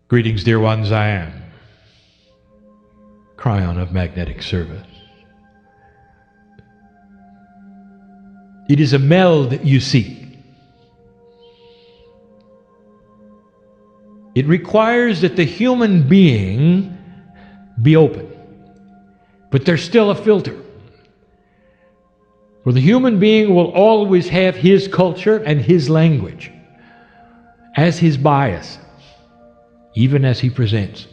Greetings, dear ones, I am Kryon of Magnetic Service. It is a meld you seek. It requires that the human being be open, but there's still a filter. For the human being will always have his culture and his language as his bias, even as he presents.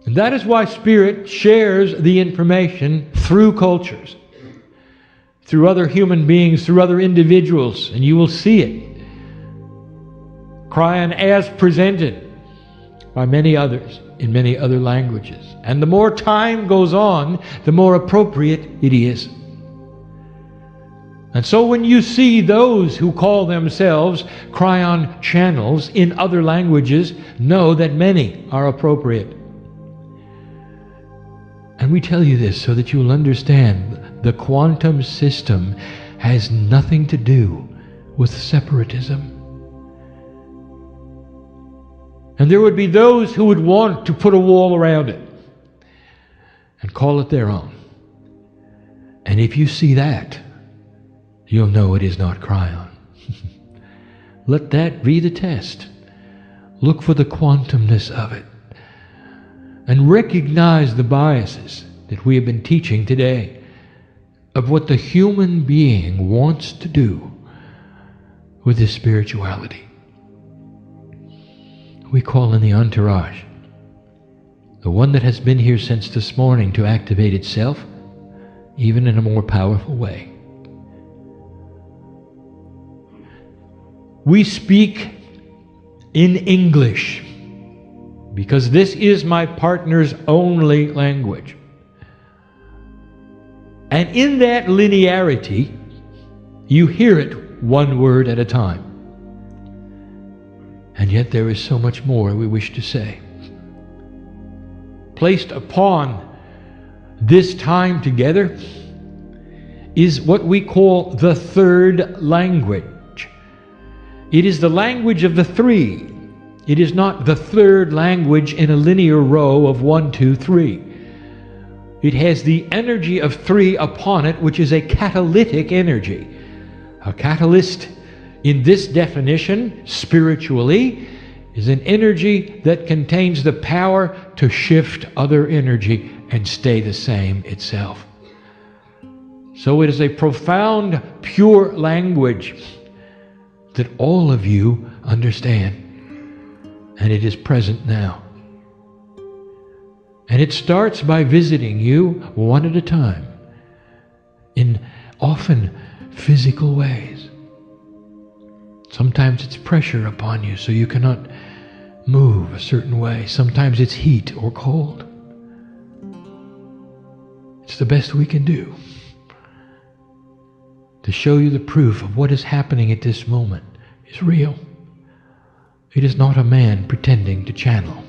And that is why Spirit shares the information through cultures, through other human beings, through other individuals, and you will see it. Kryon as presented by many others in many other languages. And the more time goes on, the more appropriate it is. And so when you see those who call themselves Kryon channels in other languages, know that many are appropriate. And we tell you this so that you'll understand the quantum system has nothing to do with separatism. And there would be those who would want to put a wall around it and call it their own. And if you see that, you'll know it is not Kryon. Let that be the test. Look for the quantumness of it. And recognize the biases that we have been teaching today of what the human being wants to do with his spirituality. We call in the entourage, the one that has been here since this morning, to activate itself, even in a more powerful way. We speak in English because this is my partner's only language. And in that linearity, you hear it one word at a time. And yet there is so much more we wish to say. Placed upon this time together is what we call the third language. It is the language of the three. It is not the third language in a linear row of 1, 2, 3. It has the energy of three upon it, which is a catalytic energy. A catalyst, in this definition, spiritually, is an energy that contains the power to shift other energy and stay the same itself. So it is a profound, pure language that all of you understand. And it is present now. And it starts by visiting you one at a time in often physical ways. Sometimes it's pressure upon you so you cannot move a certain way. Sometimes it's heat or cold. It's the best we can do to show you the proof of what is happening at this moment is real. It is not a man pretending to channel.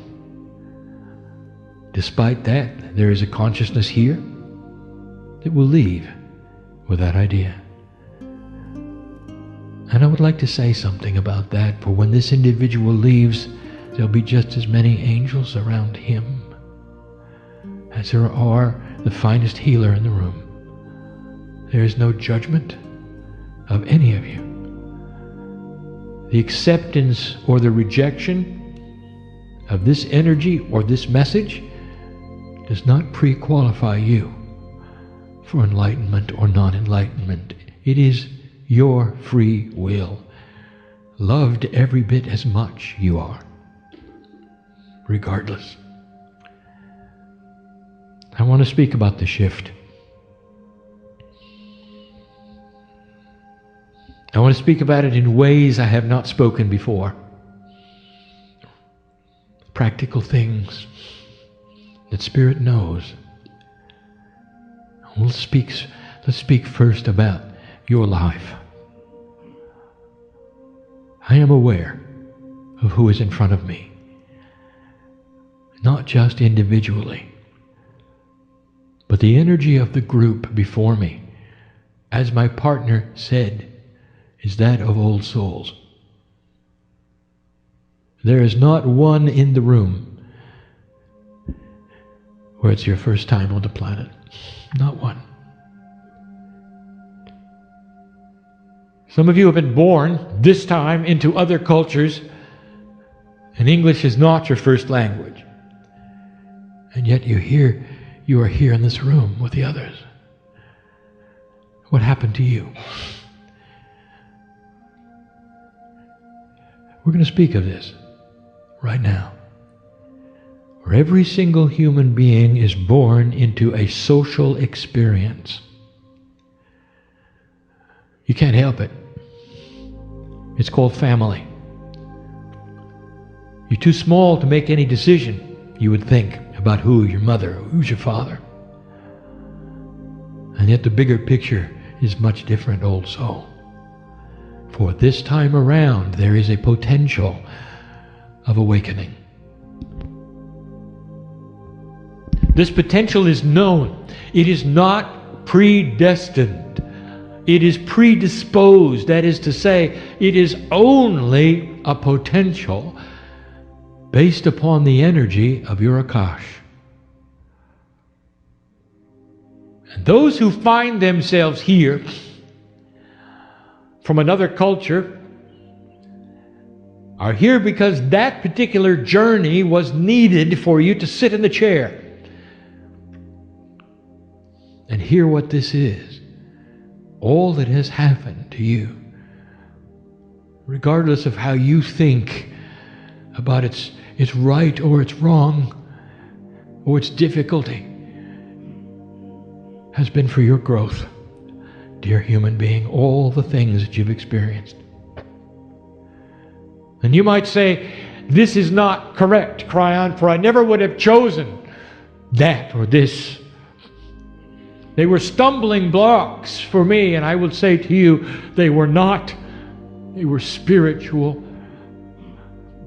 Despite that, there is a consciousness here that will leave with that idea. And I would like to say something about that, for when this individual leaves, there'll be just as many angels around him as there are the finest healer in the room. There is no judgment of any of you. The acceptance or the rejection of this energy or this message does not pre-qualify you for enlightenment or non-enlightenment. It is your free will, loved every bit as much you are, regardless. I want to speak about the shift. I want to speak about it in ways I have not spoken before. Practical things that Spirit knows. Let's speak first about your life. I am aware of who is in front of me, not just individually, but the energy of the group before me, as my partner said, is that of old souls. There is not one in the room where it's your first time on the planet. Not one. Some of you have been born this time into other cultures, and English is not your first language. And yet you are here in this room with the others. What happened to you? We're going to speak of this right now. Where every single human being is born into a social experience. You can't help it. It's called family. You're too small to make any decision, you would think, about who your mother, who's your father. And yet the bigger picture is much different also. For this time around, there is a potential of awakening. This potential is known. It is not predestined. It is predisposed. That is to say, it is only a potential based upon the energy of your Akash. And those who find themselves here from another culture are here because that particular journey was needed for you to sit in the chair and hear what this is. All that has happened to you, regardless of how you think about its right or its wrong or its difficulty, has been for your growth, dear human being, all the things that you've experienced. And you might say, this is not correct, Kryon, for I never would have chosen that or this. They were stumbling blocks for me, and I would say to you, they were not. They were spiritual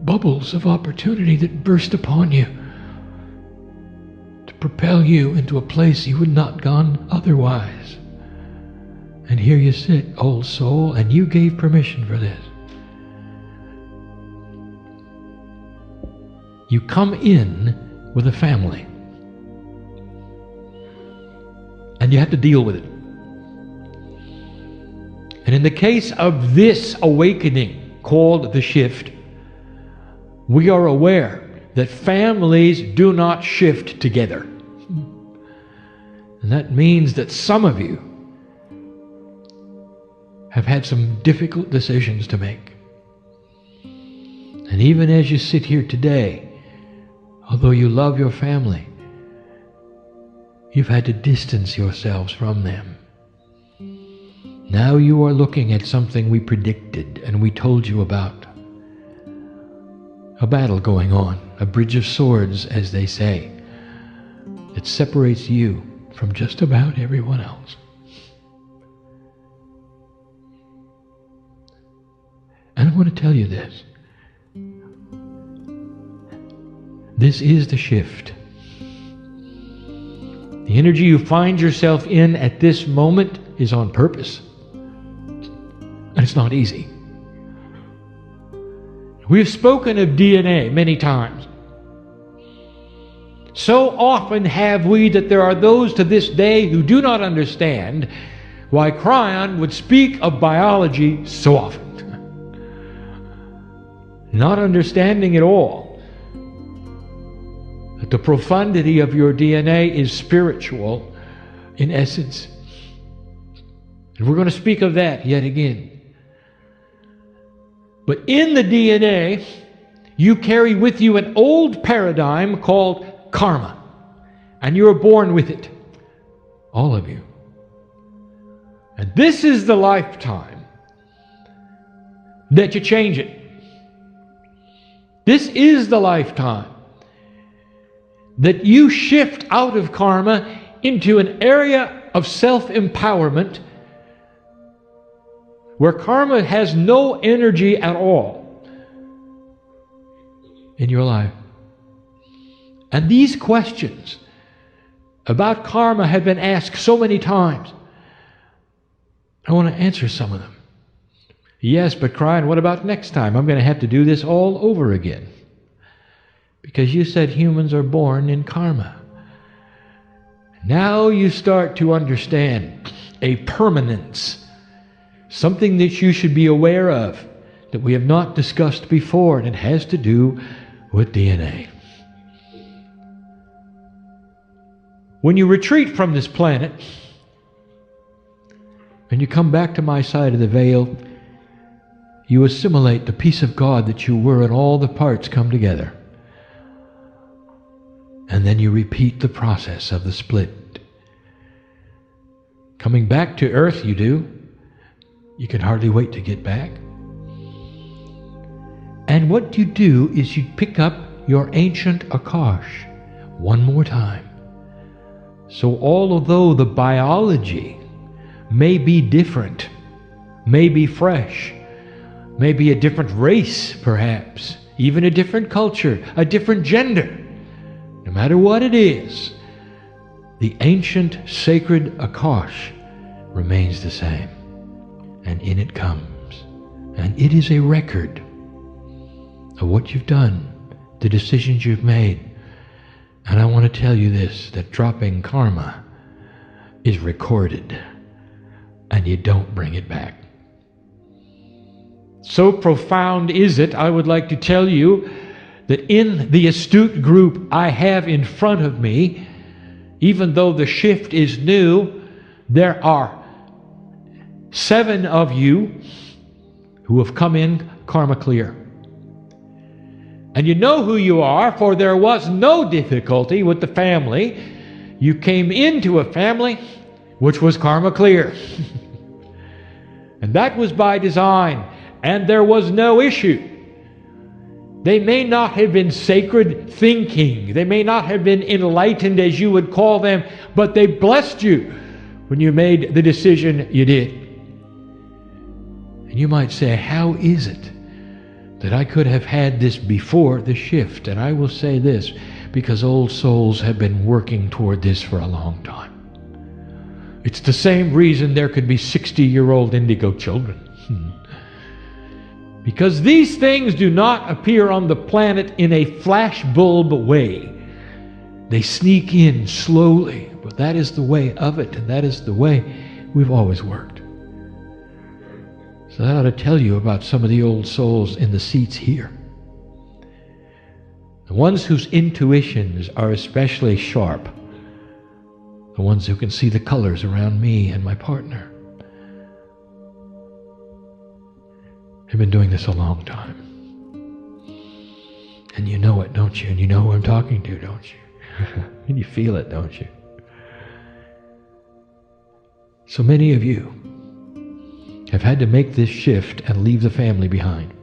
bubbles of opportunity that burst upon you to propel you into a place you would not have gone otherwise. And here you sit, old soul, and you gave permission for this. You come in with a family, and you have to deal with it. And in the case of this awakening called the shift, we are aware that families do not shift together. And that means that some of you have had some difficult decisions to make. And even as you sit here today, although you love your family, you've had to distance yourselves from them. Now you are looking at something we predicted and we told you about. A battle going on, a bridge of swords, as they say, that separates you from just about everyone else. And I want to tell you this. This is the shift. The energy you find yourself in at this moment is on purpose. And it's not easy. We've spoken of DNA many times. So often have we that there are those to this day who do not understand why Kryon would speak of biology so often. Not understanding at all that the profundity of your DNA is spiritual in essence. And we're going to speak of that yet again. But in the DNA, you carry with you an old paradigm called karma. And you are born with it. All of you. And this is the lifetime that you change it. This is the lifetime that you shift out of karma into an area of self-empowerment where karma has no energy at all in your life. And these questions about karma have been asked so many times. I want to answer some of them. Yes, but Kryon, what about next time? I'm going to have to do this all over again. Because you said humans are born in karma. Now you start to understand a permanence, something that you should be aware of that we have not discussed before, and it has to do with DNA. When you retreat from this planet and you come back to my side of the veil, you assimilate the peace of God that you were, and all the parts come together. And then you repeat the process of the split. Coming back to earth, you do. You can hardly wait to get back. And what you do is you pick up your ancient Akash one more time. So although the biology may be different, may be fresh, may be a different race perhaps, even a different culture, a different gender, no matter what it is, the ancient sacred Akash remains the same. And in it comes. And it is a record of what you've done, the decisions you've made. And I want to tell you this, that dropping karma is recorded, and you don't bring it back. So profound is it, I would like to tell you that in the astute group I have in front of me, even though the shift is new, there are 7 of you who have come in karma clear. And you know who you are, for there was no difficulty with the family. You came into a family which was karma clear. And that was by design, and there was no issue. They may not have been sacred thinking, they may not have been enlightened as you would call them, but they blessed you when you made the decision you did. And you might say, how is it that I could have had this before the shift? And I will say this, because old souls have been working toward this for a long time. It's the same reason there could be 60-year-old indigo children. Because these things do not appear on the planet in a flashbulb way. They sneak in slowly, but that is the way of it, and that is the way we've always worked. So that ought to tell you about some of the old souls in the seats here. The ones whose intuitions are especially sharp. The ones who can see the colors around me and my partner. They've been doing this a long time. And you know it, don't you? And you know who I'm talking to, don't you? And you feel it, don't you? So many of you have had to make this shift and leave the family behind.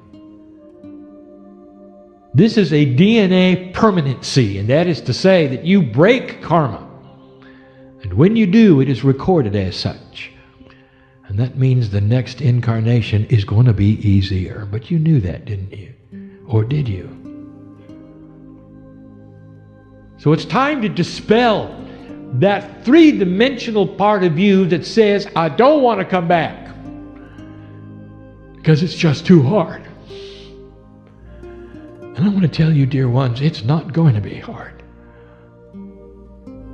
This is a DNA permanency, and that is to say that you break karma. And when you do, it is recorded as such. And that means the next incarnation is going to be easier. But you knew that, didn't you? Or did you? So it's time to dispel that three-dimensional part of you that says, I don't want to come back because it's just too hard. And I want to tell you, dear ones, it's not going to be hard.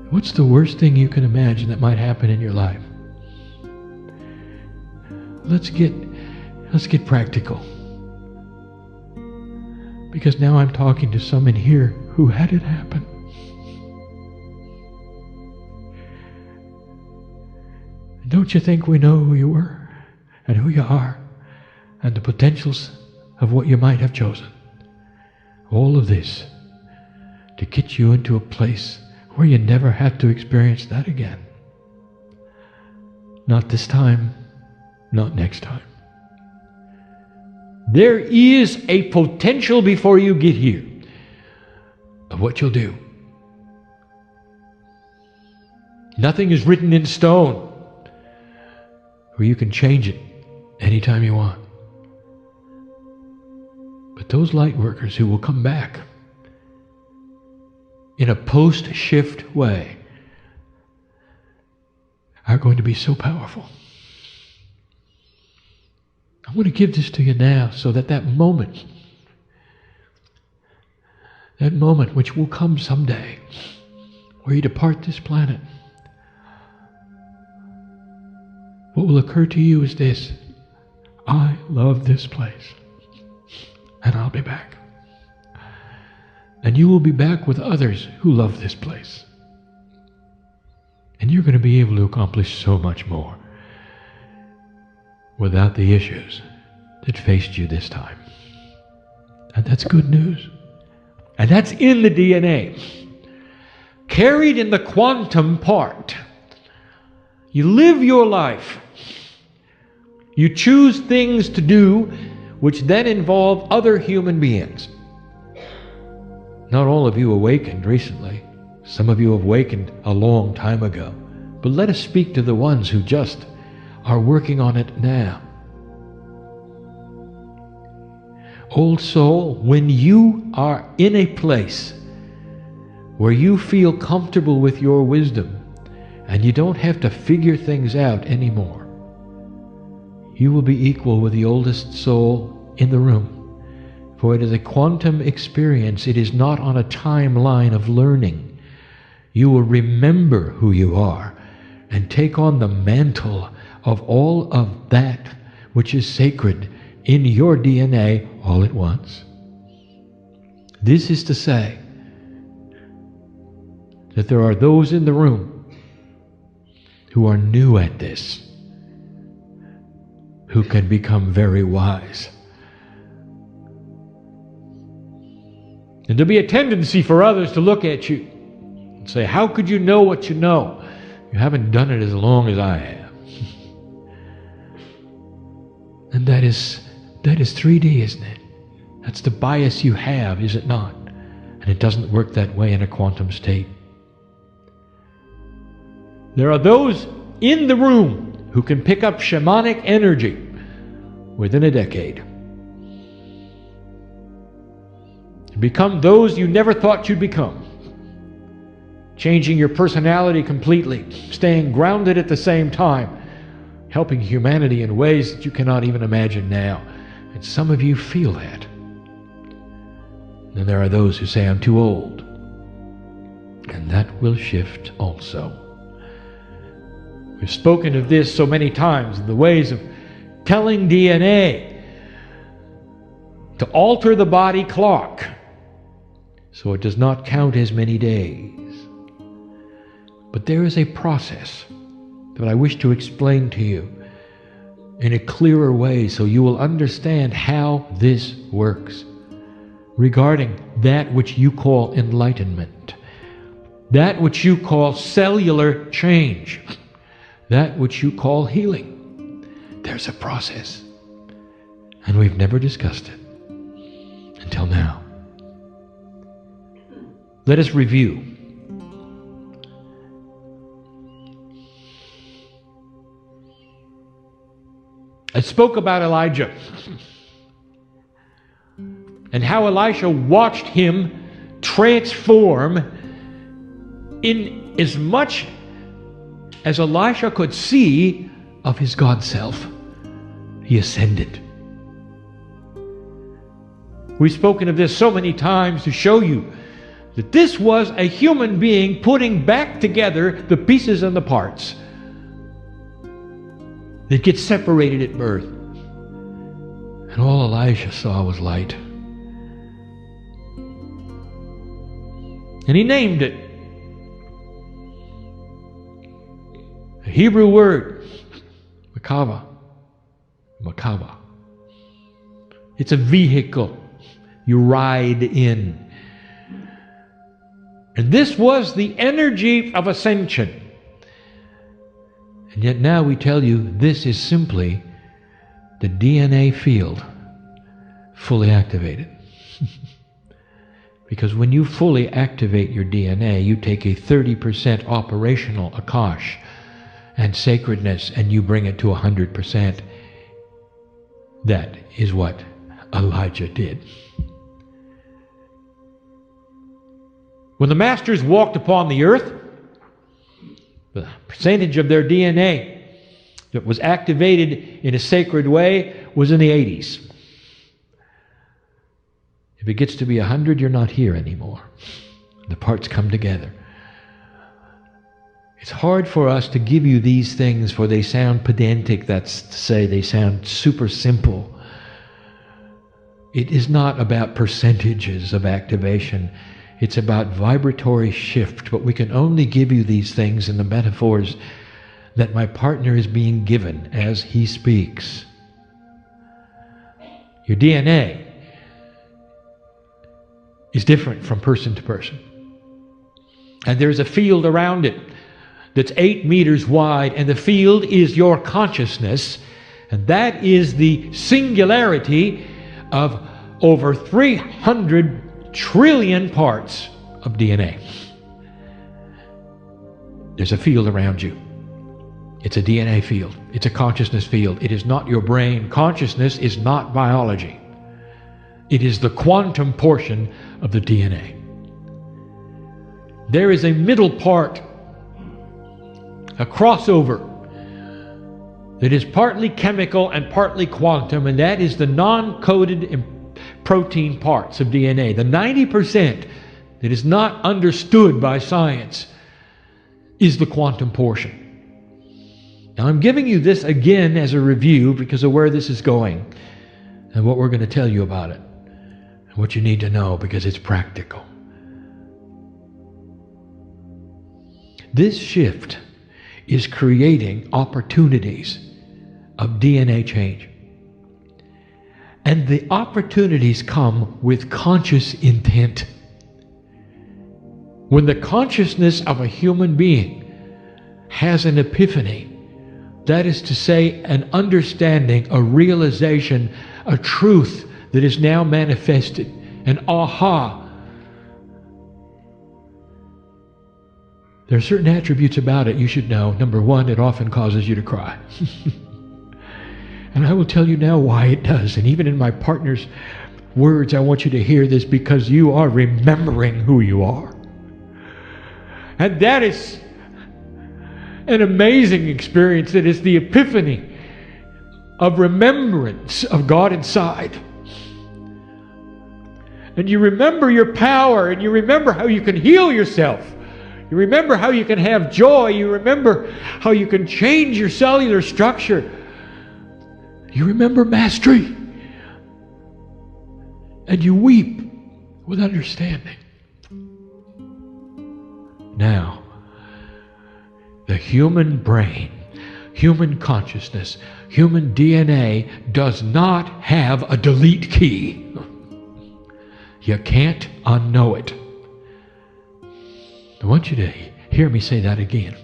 What's the worst thing you can imagine that might happen in your life? Let's get practical. Because now I'm talking to some in here who had it happen. Don't you think we know who you were and who you are and the potentials of what you might have chosen? All of this to get you into a place where you never have to experience that again. Not this time, not next time. There is a potential before you get here of what you'll do. Nothing is written in stone, where you can change it anytime you want. But those light workers who will come back in a post-shift way are going to be so powerful. I want to give this to you now so that that moment which will come someday, where you depart this planet, what will occur to you is this: I love this place, and I'll be back. And you will be back with others who love this place. And you're going to be able to accomplish so much more without the issues that faced you this time. And that's good news. And that's in the DNA. Carried in the quantum part. You live your life. You choose things to do which then involve other human beings. Not all of you awakened recently. Some of you have awakened a long time ago. But let us speak to the ones who just are working on it now. Old soul, when you are in a place where you feel comfortable with your wisdom and you don't have to figure things out anymore, you will be equal with the oldest soul in the room. For it is a quantum experience. It is not on a timeline of learning. You will remember who you are and take on the mantle of all of that which is sacred in your DNA all at once. This is to say that there are those in the room who are new at this, who can become very wise. And there'll be a tendency for others to look at you and say, how could you know what you know? You haven't done it as long as I have. And that is 3D, isn't it? That's the bias you have, is it not? And it doesn't work that way in a quantum state. There are those in the room who can pick up shamanic energy within a decade. Become those you never thought you'd become. Changing your personality completely, staying grounded at the same time, helping humanity in ways that you cannot even imagine now. And some of you feel that. Then there are those who say, I'm too old. And that will shift also. We've spoken of this so many times, the ways of telling DNA to alter the body clock so it does not count as many days. But there is a process that I wish to explain to you in a clearer way so you will understand how this works regarding that which you call enlightenment, that which you call cellular change, that which you call healing. There's a process, and we've never discussed it until now. Let us review. I spoke about Elijah and how Elisha watched him transform in as much as Elisha could see of his God self. He ascended. We've spoken of this so many times to show you that this was a human being putting back together the pieces and the parts that get separated at birth. And all Elisha saw was light. And he named it. A Hebrew word, Makava. It's a vehicle you ride in. And this was the energy of ascension. And yet now we tell you this is simply the DNA field fully activated. Because when you fully activate your DNA, you take a 30% operational Akash and sacredness and you bring it to 100%. That is what Elijah did. When the masters walked upon the earth, the percentage of their DNA that was activated in a sacred way was in the 80s. If it gets to be 100, you're not here anymore. The parts come together. It's hard for us to give you these things, for they sound pedantic. That's to say, they sound super simple. It is not about percentages of activation. It's about vibratory shift. But we can only give you these things in the metaphors that my partner is being given as he speaks. Your DNA is different from person to person. And there's a field around it that's 8 meters wide, and the field is your consciousness, and that is the singularity of over 300 trillion parts of DNA. There's a field around you. It's a DNA field. It's a consciousness field. It is not your brain. Consciousness is not biology. It is the quantum portion of the DNA. There is a middle part, a crossover, that is partly chemical and partly quantum, and that is the non-coded protein parts of DNA. The 90% that is not understood by science is the quantum portion. Now, I'm giving you this again as a review because of where this is going and what we're going to tell you about it and what you need to know, because it's practical. This shift is creating opportunities of DNA change. And the opportunities come with conscious intent. When the consciousness of a human being has an epiphany, that is to say, an understanding, a realization, a truth that is now manifested, an aha. There are certain attributes about it you should know. Number one, it often causes you to cry. And I will tell you now why it does. And even in my partner's words, I want you to hear this, because you are remembering who you are. And that is an amazing experience. That is the epiphany of remembrance of God inside. And you remember your power, and you remember how you can heal yourself. You remember how you can have joy. You remember how you can change your cellular structure. You remember mastery. And you weep with understanding. Now, the human brain, human consciousness, human DNA does not have a delete key. You can't unknow it. I want you to hear me say that again.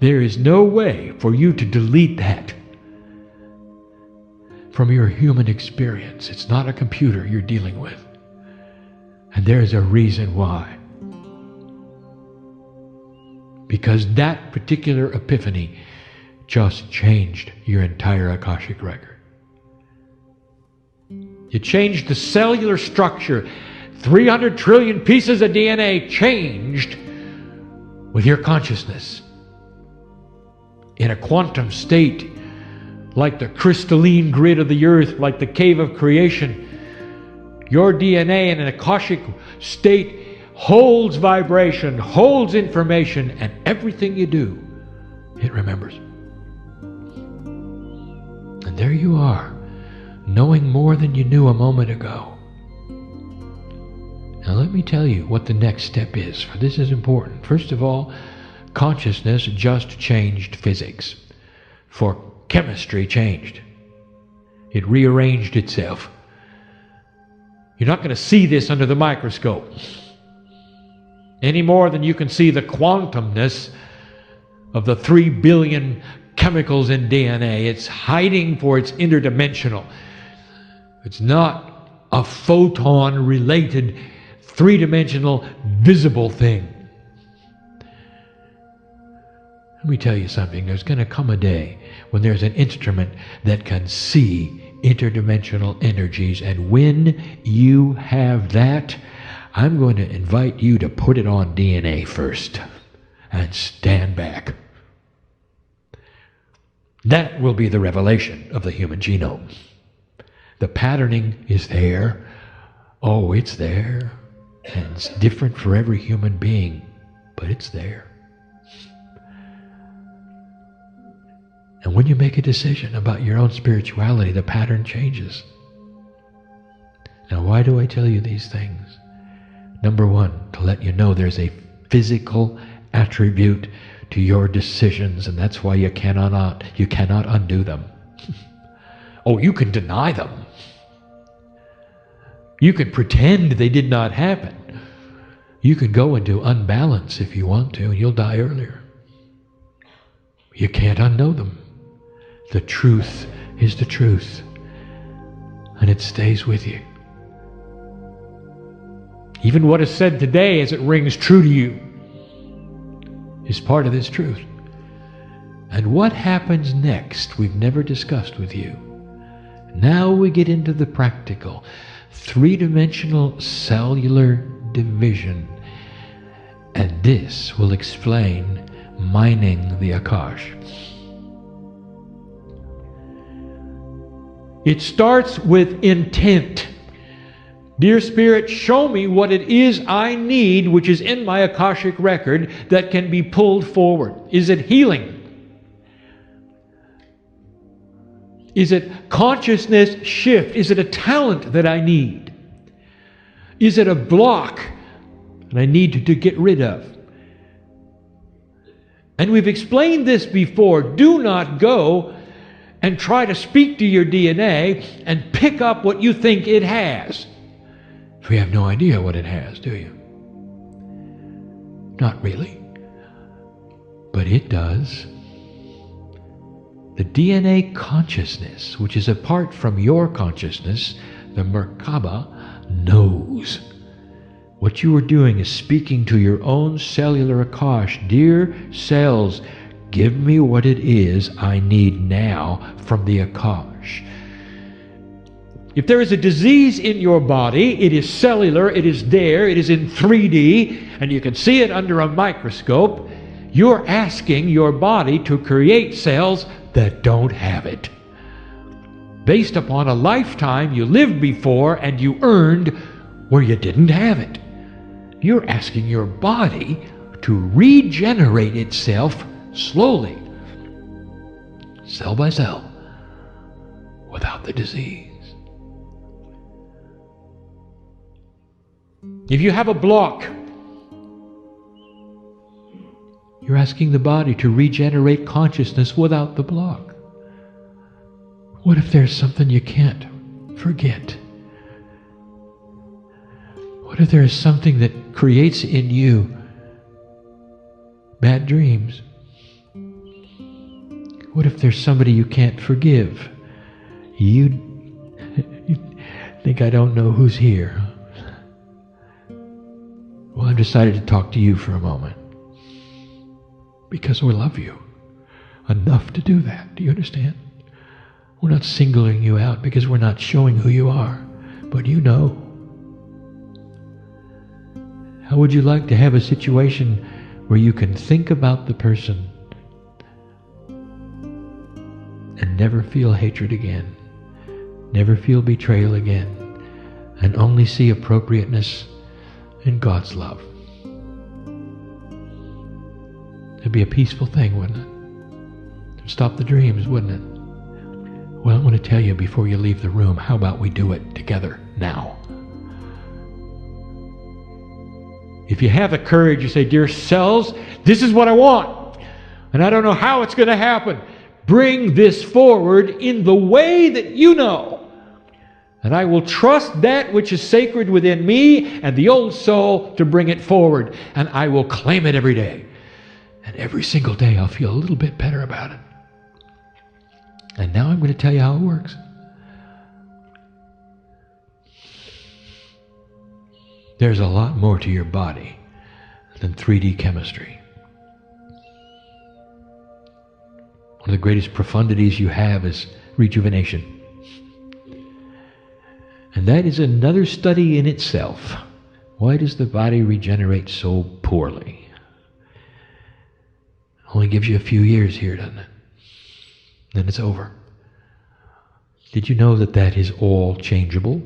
There is no way for you to delete that from your human experience. It's not a computer you're dealing with. And there's a reason why. Because that particular epiphany just changed your entire Akashic record. It changed the cellular structure. 300 trillion pieces of DNA changed with your consciousness. In a quantum state, like the crystalline grid of the earth, like the cave of creation, your DNA in an Akashic state holds vibration, holds information, and everything you do, it remembers. And there you are, knowing more than you knew a moment ago. Now let me tell you what the next step is, for this is important. First of all, consciousness just changed physics, for chemistry changed. It rearranged itself. You're not going to see this under the microscope any more than you can see the quantumness of the 3 billion chemicals in DNA. It's hiding for its interdimensional. It's not a photon-related, three-dimensional, visible thing. Let me tell you something. There's going to come a day when there's an instrument that can see interdimensional energies, and when you have that, I'm going to invite you to put it on DNA first and stand back. That will be the revelation of the human genome. The patterning is there. Oh, it's there. And it's different for every human being, but it's there. And when you make a decision about your own spirituality, the pattern changes. Now, why do I tell you these things? Number one, to let you know there's a physical attribute to your decisions, and that's why you cannot undo them. Oh, you can deny them. You can pretend they did not happen. You can go into unbalance if you want to, and you'll die earlier. You can't unknow them. The truth is the truth, and it stays with you. Even what is said today as it rings true to you is part of this truth. And what happens next, we've never discussed with you. Now we get into the practical, three-dimensional cellular division. And this will explain mining the Akash. It starts with intent. Dear Spirit, show me what it is I need, which is in my Akashic record, that can be pulled forward. Is it healing? Is it consciousness shift? Is it a talent that I need? Is it a block that I need to get rid of? And we've explained this before. Do not go and try to speak to your DNA and pick up what you think it has. We have no idea what it has, do you? Not really. But it does. The DNA consciousness, which is apart from your consciousness, the Merkaba, knows. What you are doing is speaking to your own cellular Akash. Dear cells, give me what it is I need now from the Akash. If there is a disease in your body, it is cellular, it is there, it is in 3D, and you can see it under a microscope. You're asking your body to create cells that don't have it, based upon a lifetime you lived before and you earned where you didn't have it. You're asking your body to regenerate itself slowly, cell by cell, without the disease. If you have a block, you're asking the body to regenerate consciousness without the block. What if there's something you can't forget? What if there is something that creates in you bad dreams? What if there's somebody you can't forgive? You think I don't know who's here? Well, I've decided to talk to you for a moment because we love you enough to do that. Do you understand? We're not singling you out because we're not showing who you are, but you know. How would you like to have a situation where you can think about the person and never feel hatred again, never feel betrayal again, and only see appropriateness in God's love? It'd be a peaceful thing, wouldn't it? It'd stop the dreams, wouldn't it? Well, I want to tell you before you leave the room, how about we do it together now? If you have the courage, you say, dear cells, this is what I want, and I don't know how it's going to happen. Bring this forward in the way that you know. And I will trust that which is sacred within me and the old soul to bring it forward. And I will claim it every day. And every single day I'll feel a little bit better about it. And now I'm going to tell you how it works. There's a lot more to your body than 3D chemistry. One of the greatest profundities you have is rejuvenation. And that is another study in itself. Why does the body regenerate so poorly? It only gives you a few years here, doesn't it? then it's over. Did you know that that is all changeable?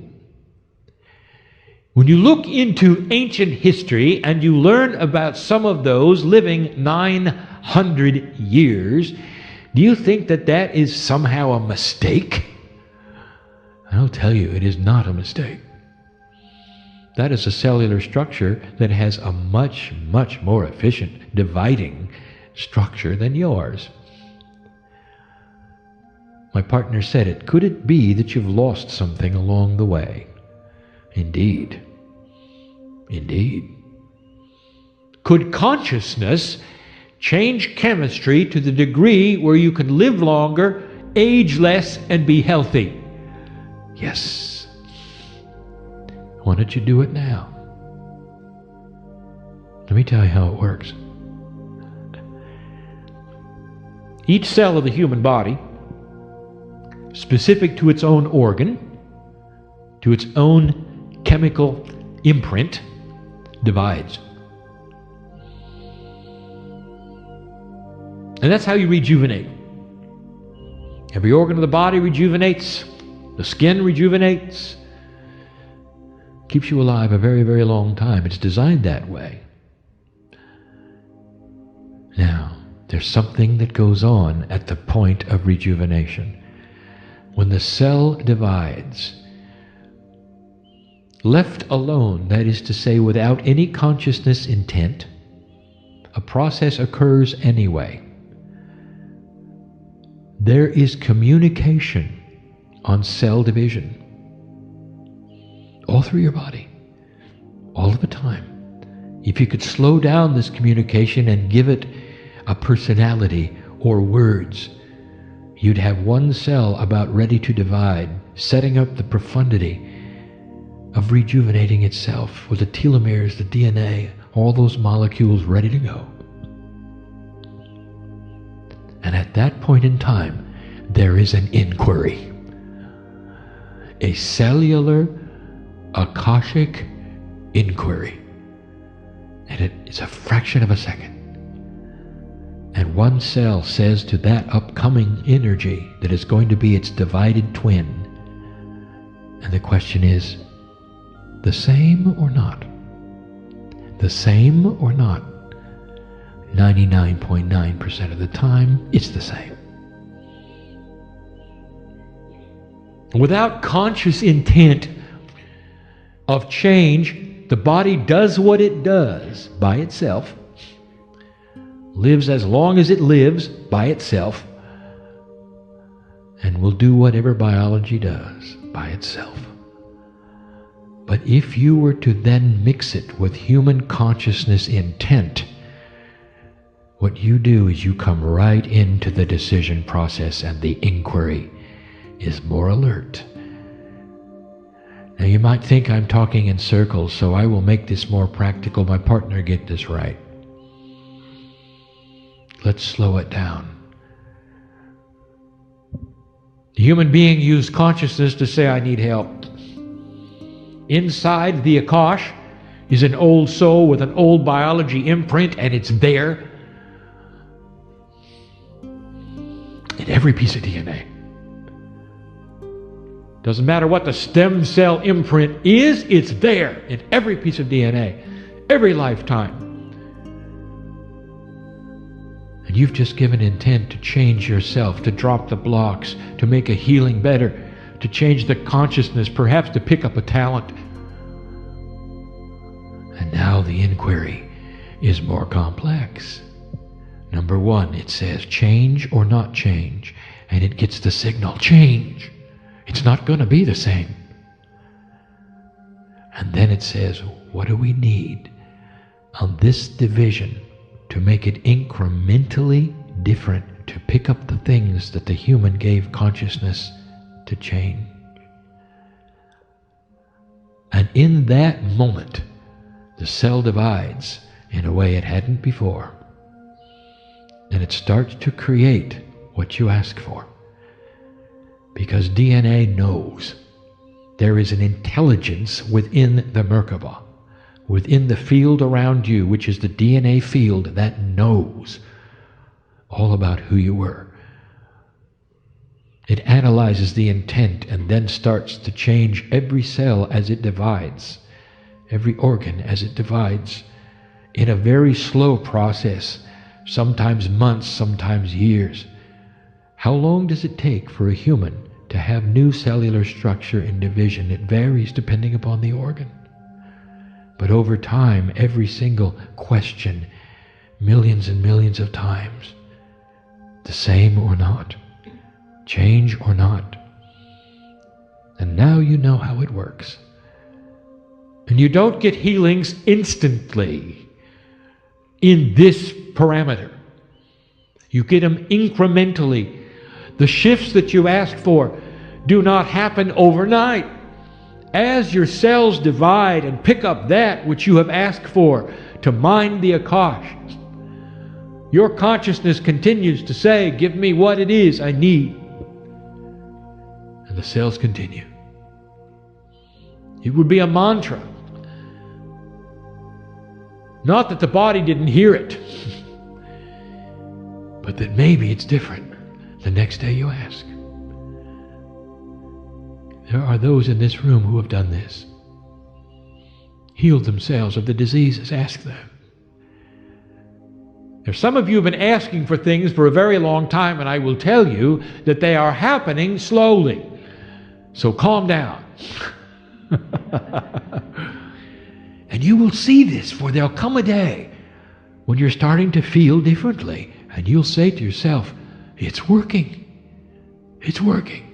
When you look into ancient history and you learn about some of those living 900 years, do you think that that is somehow a mistake? I'll tell you, it is not a mistake. That is a cellular structure that has a much, much more efficient dividing structure than yours. My partner said it. Could it be that you've lost something along the way? Indeed. Indeed. Could consciousness change chemistry to the degree where you can live longer, age less, and be healthy? Yes. Why don't you do it now? Let me tell you how it works. Each cell of the human body, specific to its own organ, to its own chemical imprint, divides. And that's how you rejuvenate. Every organ of the body rejuvenates. The skin rejuvenates. Keeps you alive a very, very long time. It's designed that way. Now, there's something that goes on at the point of rejuvenation. When the cell divides, left alone, that is to say, without any consciousness intent, a process occurs anyway. There is communication on cell division all through your body, all of the time. If you could slow down this communication and give it a personality or words, you'd have one cell about ready to divide, setting up the profundity of rejuvenating itself with the telomeres, the DNA, all those molecules ready to go. And at that point in time, there is an inquiry. A cellular Akashic inquiry. And it is a fraction of a second. And one cell says to that upcoming energy that is going to be its divided twin. And the question is, the same or not? The same or not? 99.9% of the time, it's the same. Without conscious intent of change, the body does what it does by itself, lives as long as it lives by itself, and will do whatever biology does by itself. But if you were to then mix it with human consciousness intent, what you do is you come right into the decision process, and the inquiry is more alert. Now you might think I'm talking in circles, so I will make this more practical. My partner get this right. Let's slow it down. The human being used consciousness to say, I need help. Inside the Akash is an old soul with an old biology imprint, and it's there in every piece of DNA. Doesn't matter what the stem cell imprint is, it's there in every piece of DNA, every lifetime. And you've just given intent to change yourself, to drop the blocks, to make a healing better, to change the consciousness, perhaps to pick up a talent. And now the inquiry is more complex. Number one, it says change or not change, and it gets the signal, change. It's not going to be the same. And then it says, what do we need on this division to make it incrementally different, to pick up the things that the human gave consciousness to change? And in that moment, the cell divides in a way it hadn't before. And it starts to create what you ask for. Because DNA knows. There is an intelligence within the Merkaba, within the field around you, which is the DNA field that knows all about who you were. It analyzes the intent and then starts to change every cell as it divides, every organ as it divides, in a very slow process, sometimes months, sometimes years. How long does it take for a human to have new cellular structure and division? It varies depending upon the organ. But over time, every single question, millions and millions of times, the same or not, change or not. And now you know how it works. And you don't get healings instantly in this parameter. You get them incrementally. The shifts that you ask for do not happen overnight. As your cells divide and pick up that which you have asked for to mind the Akash, your consciousness continues to say, give me what it is I need. And the cells continue. It would be a mantra. Not that the body didn't hear it, but that maybe it's different the next day you ask. There are those in this room who have done this. Healed themselves of the diseases. Ask them. There's some of you who have been asking for things for a very long time, and I will tell you that they are happening slowly. So calm down. And you will see this, for there'll come a day when you're starting to feel differently, and you'll say to yourself, it's working. It's working.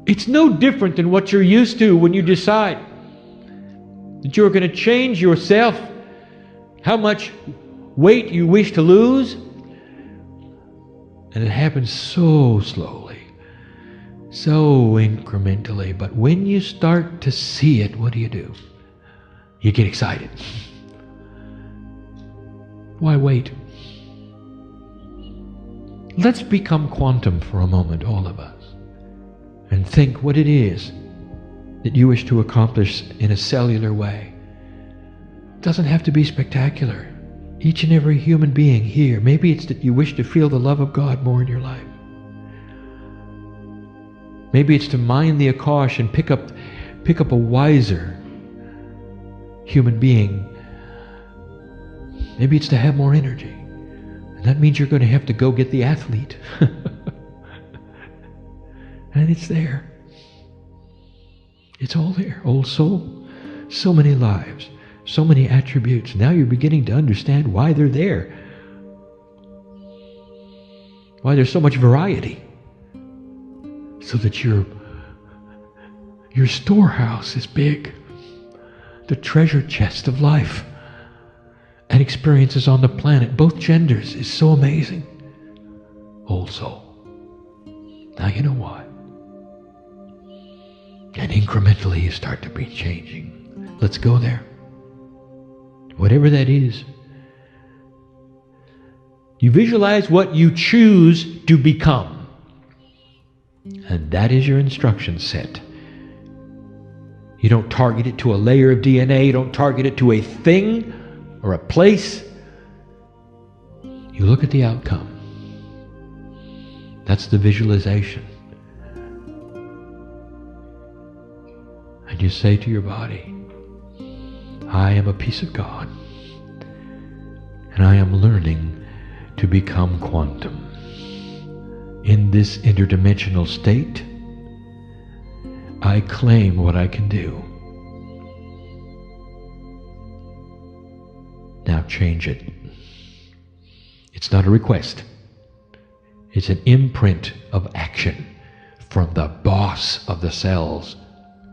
It's no different than what you're used to when you decide that you're going to change yourself, how much weight you wish to lose. And it happens so slowly, so incrementally. But when you start to see it, what do? You get excited. Why wait? Let's become quantum for a moment, all of us, and think what it is that you wish to accomplish in a cellular way. It doesn't have to be spectacular. Each and every human being here, maybe it's that you wish to feel the love of God more in your life. Maybe it's to mind the Akash and pick up a wiser human being. Maybe it's to have more energy. And that means you're going to have to go get the athlete. And it's there. It's all there. Old soul. So many lives. So many attributes. Now you're beginning to understand why they're there. Why there's so much variety. So that your storehouse is big. The treasure chest of life and experiences on the planet, both genders, is so amazing. Old soul. Now you know why. And incrementally you start to be changing. Let's go there. Whatever that is. You visualize what you choose to become. And that is your instruction set. You don't target it to a layer of DNA. You don't target it to a thing or a place. You look at the outcome. That's the visualization. And you say to your body, I am a piece of God, and I am learning to become quantum. In this interdimensional state, I claim what I can do. Now change it. It's not a request. It's an imprint of action from the boss of the cells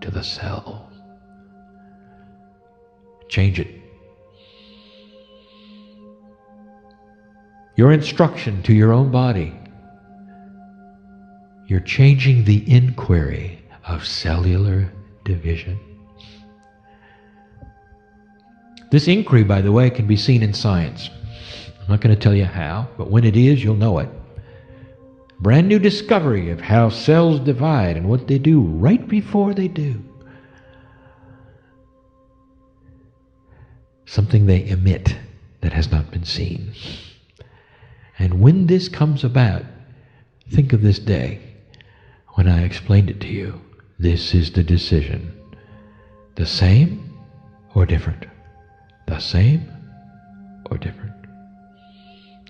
to the cell. Change it. Your instruction to your own body. You're changing the inquiry of cellular division. This inquiry, by the way, can be seen in science. I'm not going to tell you how, but when it is, you'll know it. Brand new discovery of how cells divide and what they do right before they do. Something they emit that has not been seen. And when this comes about, Think of this day when I explained it to you. This is the decision. The same or different? The same or different?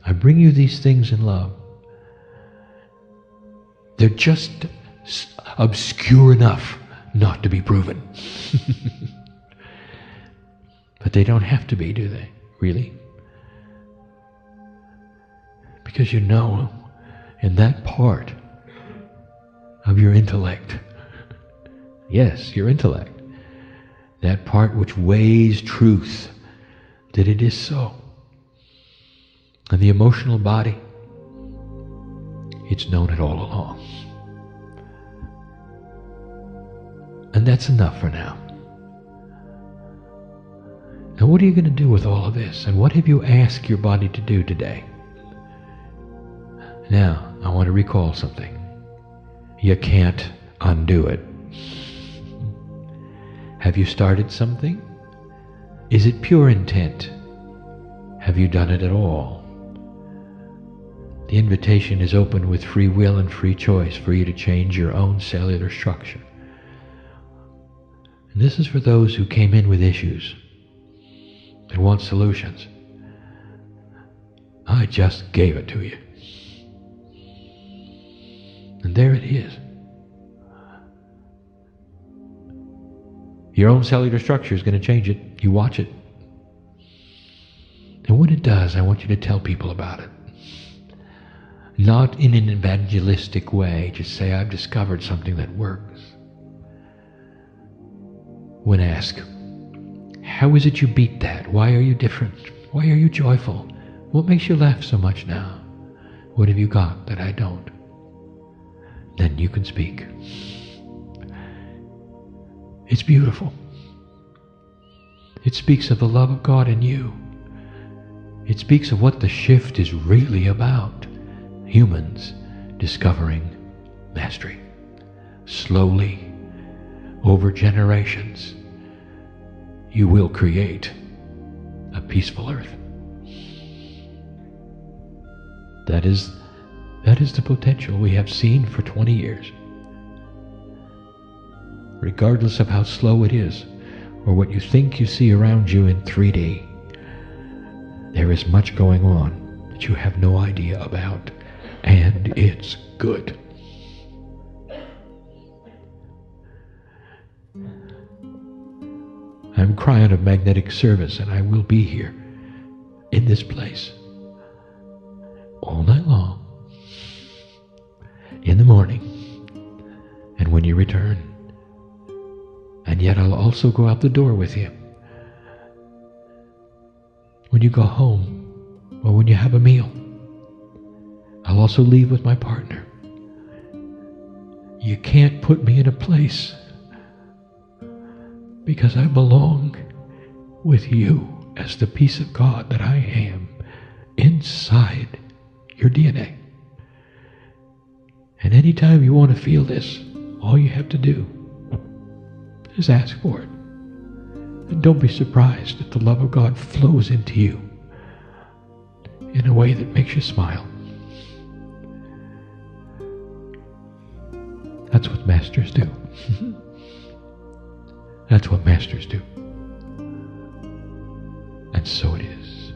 I bring you these things in love. They're just obscure enough not to be proven. But they don't have to be, do they? Really? Because you know, in that part of your intellect, yes, your intellect, that part which weighs truth, that it is so. And the emotional body, it's known it all along. And that's enough for now. Now what are you going to do with all of this? And what have you asked your body to do today? Now, I want to recall something. You can't undo it. Have you started something? Is it pure intent? Have you done it at all? The invitation is open with free will and free choice for you to change your own cellular structure. And this is for those who came in with issues and want solutions. I just gave it to you. And there it is. Your own cellular structure is going to change it. You watch it. And when it does, I want you to tell people about it. Not in an evangelistic way. Just say, I've discovered something that works. When asked, how is it you beat that? Why are you different? Why are you joyful? What makes you laugh so much now? What have you got that I don't? Then you can speak. It's beautiful. It speaks of the love of God in you. It speaks of what the shift is really about. Humans discovering mastery. Slowly, over generations, you will create a peaceful earth. That is the potential we have seen for 20 years. Regardless of how slow it is, or what you think you see around you in 3D, there is much going on that you have no idea about, and it's good. I'm Kryon of Magnetic Service, and I will be here in this place all night long, in the morning, and when you return. And yet I'll also go out the door with you. When you go home, or when you have a meal, I'll also leave with my partner. You can't put me in a place, because I belong with you as the piece of God that I am inside your DNA. And anytime you want to feel this, all you have to do is ask for it. And don't be surprised that the love of God flows into you in a way that makes you smile. That's what masters do. That's what masters do. And so it is.